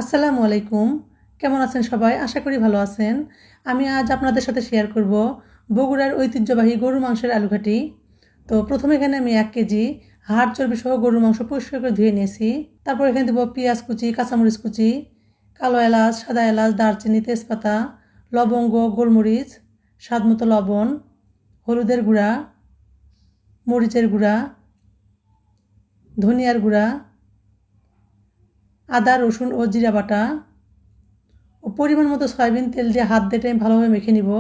আসসালামু আলাইকুম। কেমন আছেন সবাই? আশা করি ভালো আছেন। আমি আজ আপনাদের সাথে শেয়ার করব বগুড়ার ঐতিহ্যবাহী গরুর মাংসের আলুঘাটি। তো প্রথমে এখানে আমি 1 কেজি হাড় চর্বি সহ গরুর মাংস পরিষ্কার করে ধুয়ে নিয়েছি। তারপর এখানে দেবো পেঁয়াজ কুচি, কাঁচামরিচ কুচি, কালো এলাচ, সাদা এলাচ, দারচিনি, তেজপাতা, লবঙ্গ, গোলমরিচ, স্বাদমতো লবণ, হলুদের গুঁড়া, মরিচের গুঁড়া, ধনিয়ার গুঁড়া, আদা, রসুন ও জিরা বাটা ও পরিমাণ মতো সয়াবিন তেল দিয়ে হাত দিয়ে আমি ভালোভাবে মেখে নিব।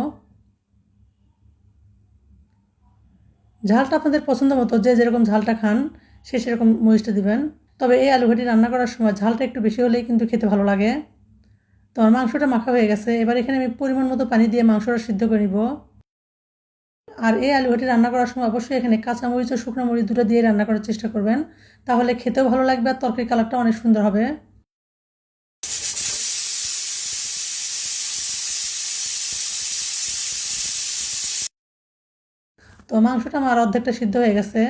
ঝালটা আপনাদের পছন্দ মতো, যে যেরকম ঝালটা খান সে সেরকম মরিচটা দিবেন। তবে এই আলুঘাটি রান্না করার সময় ঝালটা একটু বেশি হলেই কিন্তু খেতে ভালো লাগে। তো আমার মাংসটা মাখা হয়ে গেছে। এবার এখানে আমি পরিমাণ মতো পানি দিয়ে মাংসটা সিদ্ধ করে নিব। আর এই আলুঘাটি রান্না করার সময় অবশ্যই এখানে কাঁচামরিচ ও শুকনো মরিচ দুটো দিয়ে রান্না করার চেষ্টা করবেন, তাহলে খেতেও ভালো লাগবে আর তরকারি কালারটা অনেক সুন্দর হবে। তো মাংসটা আমার অর্ধেকটা সিদ্ধ হয়ে গেছে।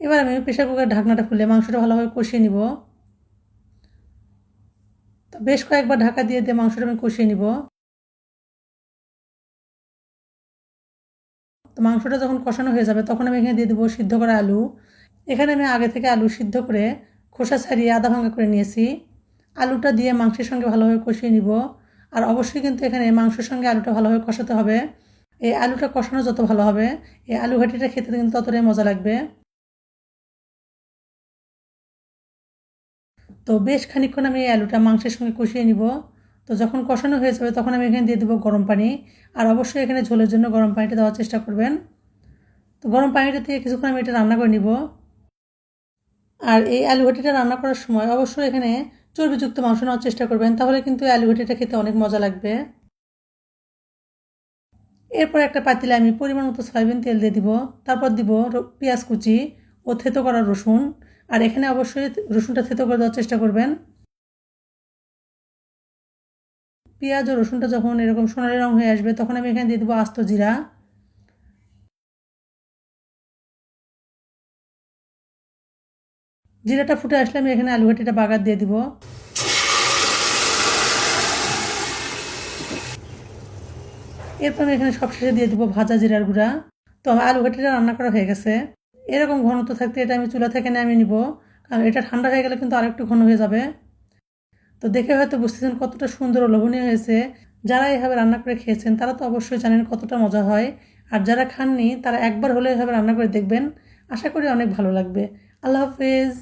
এবার আমি প্রেশার কুকারের ঢাকনাটা খুলে মাংসটা ভালোভাবে কষিয়ে নিব। তো বেশ কয়েকবার ঢাকা দিয়ে মাংসটা আমি কষিয়ে নিব। তো মাংসটা যখন কষানো হয়ে যাবে তখন আমি এখানে দিয়ে দেবো সিদ্ধ করা আলু। এখানে আমি আগে থেকে আলু সিদ্ধ করে খোসা ছাড়িয়ে আধা ভাঙা করে নিয়েছি। আলুটা দিয়ে মাংসের সঙ্গে ভালোভাবে কষিয়ে নিব। আর অবশ্যই কিন্তু এখানে মাংসের সঙ্গে আলুটা ভালোভাবে কষাতে হবে। এই আলুটা কষানো যত ভালো হবে এই আলু ঘাটিটা খেতে কিন্তু ততটাই মজা লাগবে। তো বেশ খানিকক্ষণ আমি এই আলুটা মাংসের সঙ্গে কষিয়ে নিব। তো যখন কষানো হয়ে যাবে তখন আমি এখানে দিয়ে দেবো গরম পানি। আর অবশ্যই এখানে ঝোলের জন্য গরম পানিটা দেওয়ার চেষ্টা করবেন। তো গরম পানিটা দিয়ে কিছুক্ষণ আমি এটা রান্না করে নিব। আর এই আলু ঘাটিটা রান্না করার সময় অবশ্যই এখানে চর্বিযুক্ত মাংস নেওয়ার চেষ্টা করবেন, তাহলে কিন্তু এই আলু ঘাটিটা খেতে অনেক মজা লাগবে। এরপর একটা পাতিলে আমি পরিমাণ মতো সয়াবিন তেল দিয়ে দিব। তারপর দিব পেঁয়াজ কুচি ও থেতো করা রসুন। আর এখানে অবশ্যই রসুনটা থেতো করে দেওয়ার চেষ্টা করবেন। পেঁয়াজ ও রসুনটা যখন এরকম সোনালি রং হয়ে আসবে তখন আমি এখানে দিয়ে দেবো আস্ত জিরা। জিরাটা ফুটে আসলে আমি এখানে আলু ঘাটিটা বাগার দিয়ে দিব। এরপর আমি এখানে সবশেষে দিয়ে দেবো ভাজা জিরার গুঁড়া। তো আমার আলু ঘাটিটা রান্না করা হয়ে গেছে। এরকম ঘনত্ব থাকতে এটা আমি চুলা থেকে নামিয়ে নিব, কারণ এটা ঠান্ডা হয়ে গেলে কিন্তু আরেকটু ঘন হয়ে যাবে। তো দেখে হয়তো বুঝতেছেন কতটা সুন্দর ও লোভনীয় হয়েছে। যারা এভাবে রান্না করে খেয়েছেন তারা তো অবশ্যই জানেন কতটা মজা হয়। আর যারা খাননি তারা একবার হলে এভাবে রান্না করে দেখবেন, আশা করি অনেক ভালো লাগবে। আল্লাহ হাফেজ।